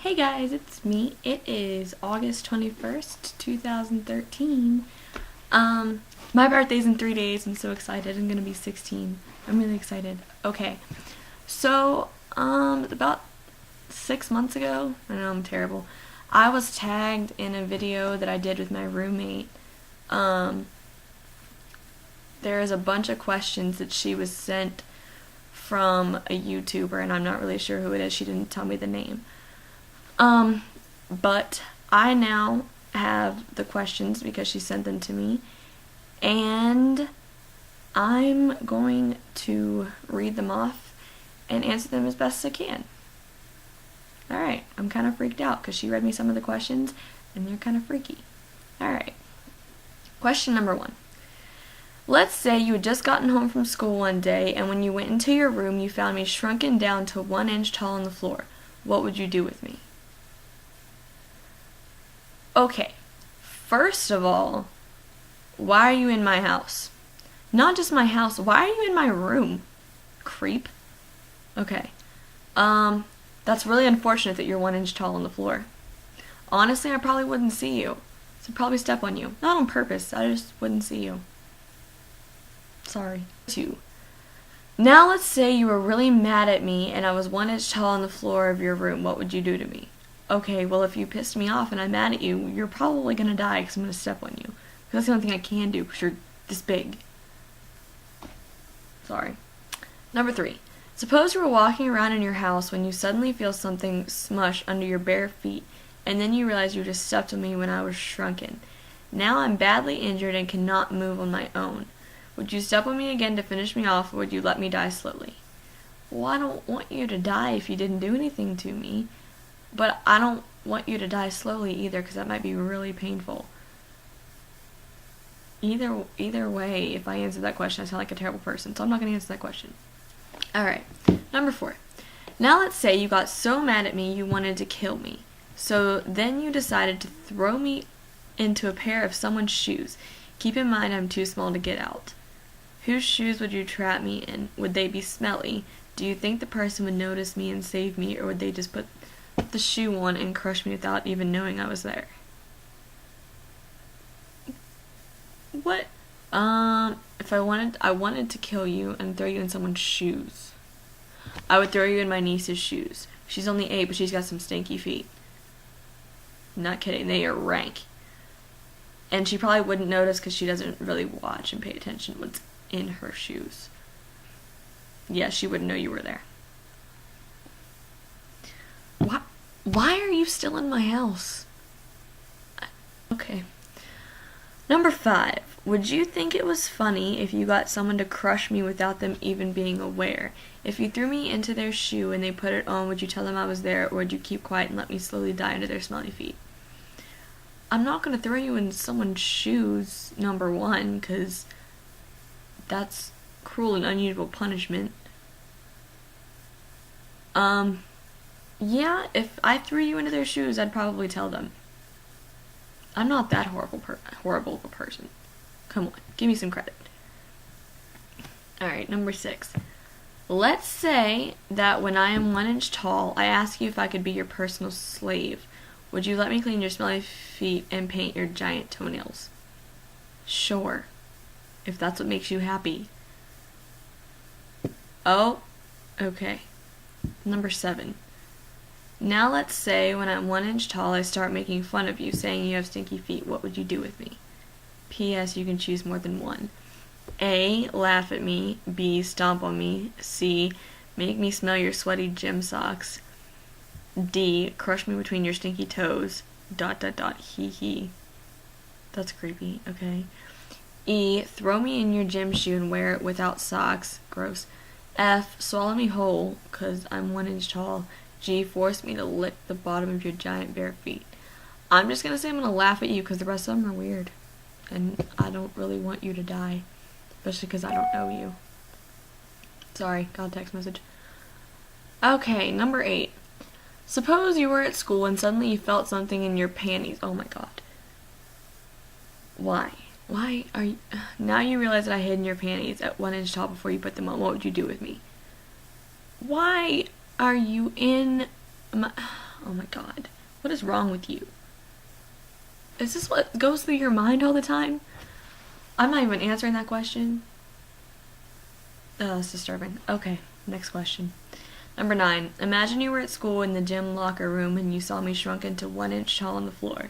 Hey guys, it's me. It is August 21st, 2013. My birthday's in 3 days. I'm so excited. I'm gonna be 16. I'm really excited. Okay. So, about 6 months ago, I know I'm terrible, I was tagged in a video that I did with my roommate. There is a bunch of questions that she was sent from a YouTuber, and I'm not really sure who it is. She didn't tell me the name. But I now have the questions because she sent them to me, and I'm going to read them off and answer them as best as I can. Alright, I'm kind of freaked out because she read me some of the questions, and they're kind of freaky. Alright, question number 1. Let's say you had just gotten home from school one day, and when you went into your room, you found me shrunken down to 1 inch tall on the floor. What would you do with me? Okay, first of all, why are you in my house? Not just my house, why are you in my room? Creep. Okay. That's really unfortunate that you're 1 inch tall on the floor. Honestly, I probably wouldn't see you. So I'd probably step on you. Not on purpose, I just wouldn't see you. Sorry. 2. Now let's say you were really mad at me and I was 1 inch tall on the floor of your room. What would you do to me? Okay, well, if you pissed me off and I'm mad at you, you're probably gonna die because I'm gonna step on you. Because that's the only thing I can do because you're this big. Sorry. Number 3. Suppose you were walking around in your house when you suddenly feel something smush under your bare feet, and then you realize you just stepped on me when I was shrunken. Now I'm badly injured and cannot move on my own. Would you step on me again to finish me off, or would you let me die slowly? Well, I don't want you to die if you didn't do anything to me. But I don't want you to die slowly either, because that might be really painful. Either way, if I answer that question, I sound like a terrible person, so I'm not going to answer that question. Alright, number 4. Now let's say you got so mad at me you wanted to kill me. So then you decided to throw me into a pair of someone's shoes. Keep in mind I'm too small to get out. Whose shoes would you trap me in? Would they be smelly? Do you think the person would notice me and save me, or would they just put the shoe on and crush me without even knowing I was there? What? If I wanted to kill you and throw you in someone's shoes, I would throw you in my niece's shoes. She's only 8, but she's got some stinky feet. Not kidding, they are rank. And she probably wouldn't notice because she doesn't really watch and pay attention to what's in her shoes. Yeah, she wouldn't know you were there. Why are you still in my house? Okay. Number 5. Would you think it was funny if you got someone to crush me without them even being aware? If you threw me into their shoe and they put it on, would you tell them I was there, or would you keep quiet and let me slowly die into their smelly feet? I'm not going to throw you in someone's shoes, number 1, because that's cruel and unusual punishment. Yeah, if I threw you into their shoes, I'd probably tell them. I'm not that horrible of a person. Come on, give me some credit. Alright, number 6. Let's say that when I am 1 inch tall, I ask you if I could be your personal slave. Would you let me clean your smelly feet and paint your giant toenails? Sure, if that's what makes you happy. Oh, okay. Number 7. Now let's say when I'm 1 inch tall, I start making fun of you, saying you have stinky feet. What would you do with me? P.S. You can choose more than one. A. Laugh at me. B. Stomp on me. C. Make me smell your sweaty gym socks. D. Crush me between your stinky toes. ... Hee hee. That's creepy, okay. E. Throw me in your gym shoe and wear it without socks. Gross. F. Swallow me whole, 'cause I'm 1 inch tall. G. Force me to lick the bottom of your giant bare feet. I'm just gonna say I'm gonna laugh at you because the rest of them are weird. And I don't really want you to die. Especially because I don't know you. Sorry, got a text message. Okay, number 8. Suppose you were at school and suddenly you felt something in your panties. Oh my god. Why? Why are you... Now you realize that I hid in your panties at 1 inch tall before you put them on. What would you do with me? Why are you in my... Oh my god. What is wrong with you? Is this what goes through your mind all the time? I'm not even answering that question. Oh, that's disturbing. Okay, next question. Number 9. Imagine you were at school in the gym locker room and you saw me shrunken to 1 inch tall on the floor.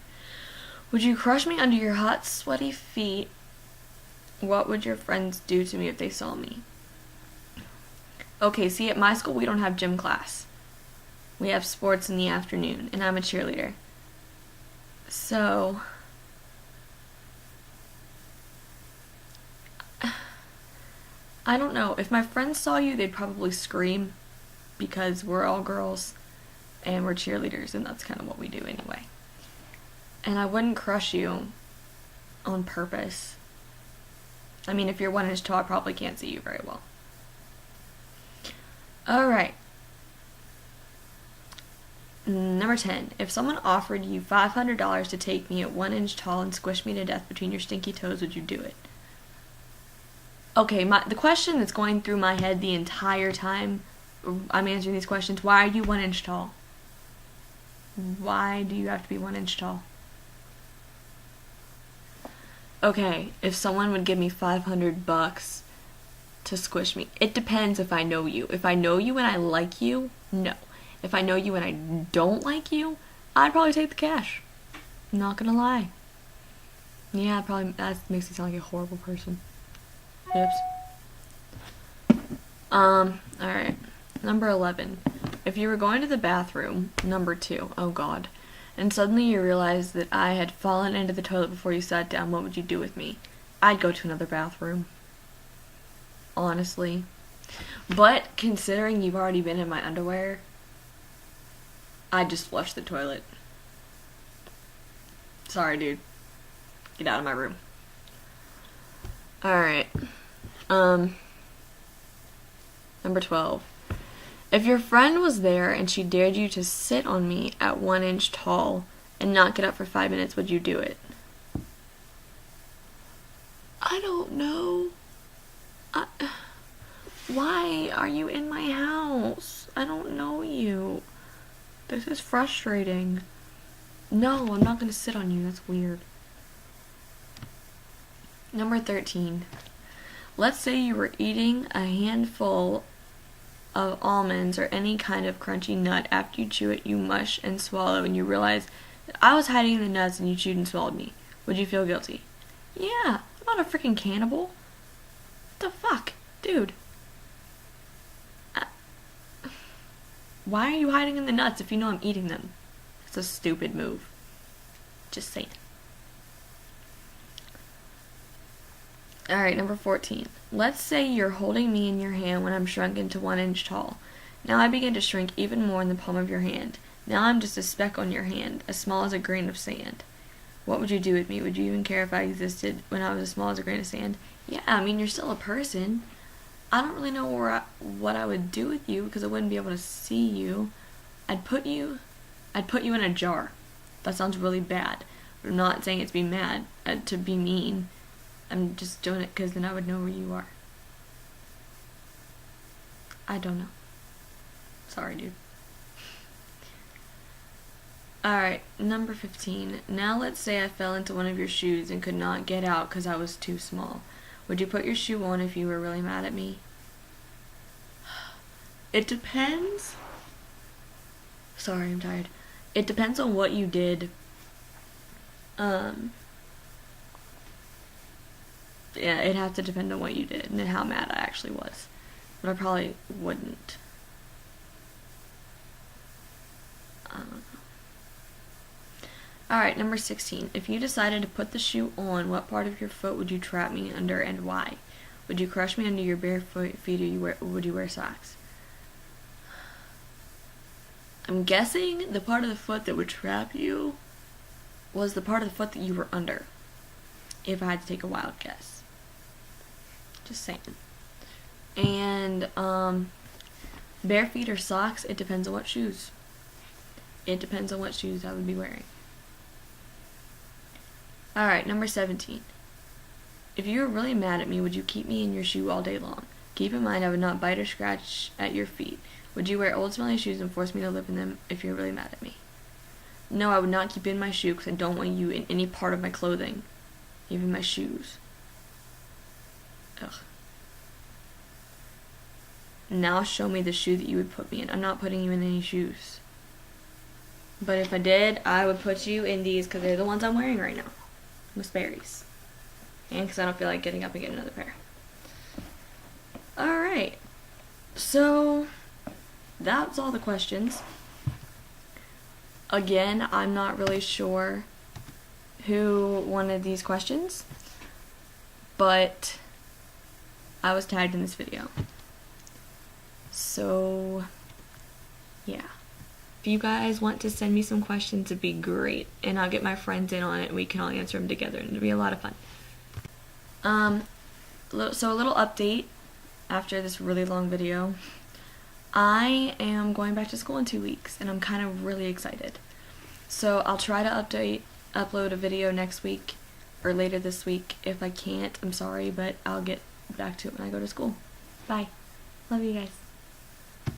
Would you crush me under your hot, sweaty feet? What would your friends do to me if they saw me? Okay, see, at my school we don't have gym class. We have sports in the afternoon, and I'm a cheerleader. So, I don't know. If my friends saw you, they'd probably scream because we're all girls and we're cheerleaders, and that's kind of what we do anyway. And I wouldn't crush you on purpose. I mean, if you're 1 inch tall, I probably can't see you very well. Alright. Number 10. If someone offered you $500 to take me at 1 inch tall and squish me to death between your stinky toes, would you do it? Okay, the question that's going through my head the entire time I'm answering these questions, why are you 1 inch tall? Why do you have to be 1 inch tall? Okay, if someone would give me $500 to squish me, it depends if I know you. If I know you and I like you, no. If I know you and I don't like you, I'd probably take the cash. I'm not gonna lie. Yeah, probably that makes me sound like a horrible person. Oops. Alright. Number 11. If you were going to the bathroom, number 2, oh god, and suddenly you realized that I had fallen into the toilet before you sat down, what would you do with me? I'd go to another bathroom. Honestly. But considering you've already been in my underwear, I'd just flush the toilet. Sorry, dude. Get out of my room. Alright. Number 12. If your friend was there and she dared you to sit on me at 1 inch tall and not get up for 5 minutes, would you do it? I don't know. Why are you in my house? I don't know you. This is frustrating. No, I'm not going to sit on you. That's weird. Number 13. Let's say you were eating a handful of almonds or any kind of crunchy nut. After you chew it, you mush and swallow, and you realize that I was hiding in the nuts and you chewed and swallowed me. Would you feel guilty? Yeah, I'm not a freaking cannibal. What the fuck? Dude. Why are you hiding in the nuts if you know I'm eating them? It's a stupid move. Just saying. Alright, number 14. Let's say you're holding me in your hand when I'm shrunken to 1 inch tall. Now I begin to shrink even more in the palm of your hand. Now I'm just a speck on your hand, as small as a grain of sand. What would you do with me? Would you even care if I existed when I was as small as a grain of sand? Yeah, I mean, you're still a person. I don't really know what I would do with you because I wouldn't be able to see you. I'd put you in a jar. That sounds really bad. I'm not saying it to be mad, to be mean. I'm just doing it because then I would know where you are. I don't know. Sorry, dude. Alright, number 15. Now let's say I fell into one of your shoes and could not get out because I was too small. Would you put your shoe on if you were really mad at me? It depends. Sorry, I'm tired. It depends on what you did. Yeah, it'd have to depend on what you did and how mad I actually was. But I probably wouldn't. I don't know. Alright, number 16. If you decided to put the shoe on, what part of your foot would you trap me under and why? Would you crush me under your bare feet or would you wear socks? I'm guessing the part of the foot that would trap you was the part of the foot that you were under. If I had to take a wild guess. Just saying. And, bare feet or socks, it depends on what shoes. It depends on what shoes I would be wearing. Alright, number 17. If you were really mad at me, would you keep me in your shoe all day long? Keep in mind I would not bite or scratch at your feet. Would you wear old smelly shoes and force me to live in them if you're really mad at me? No, I would not keep you in my shoe because I don't want you in any part of my clothing. Even my shoes. Ugh. Now show me the shoe that you would put me in. I'm not putting you in any shoes. But if I did, I would put you in these because they're the ones I'm wearing right now. With Sperry's. And because I don't feel like getting up and getting another pair. Alright. So, that's all the questions. Again, I'm not really sure who wanted these questions. But I was tagged in this video. So, yeah. If you guys want to send me some questions, it'd be great. And I'll get my friends in on it and we can all answer them together and it'll be a lot of fun. So a little update after this really long video. I am going back to school in 2 weeks and I'm kind of really excited. So I'll try to upload a video next week or later this week. If I can't, I'm sorry, but I'll get back to it when I go to school. Bye. Love you guys.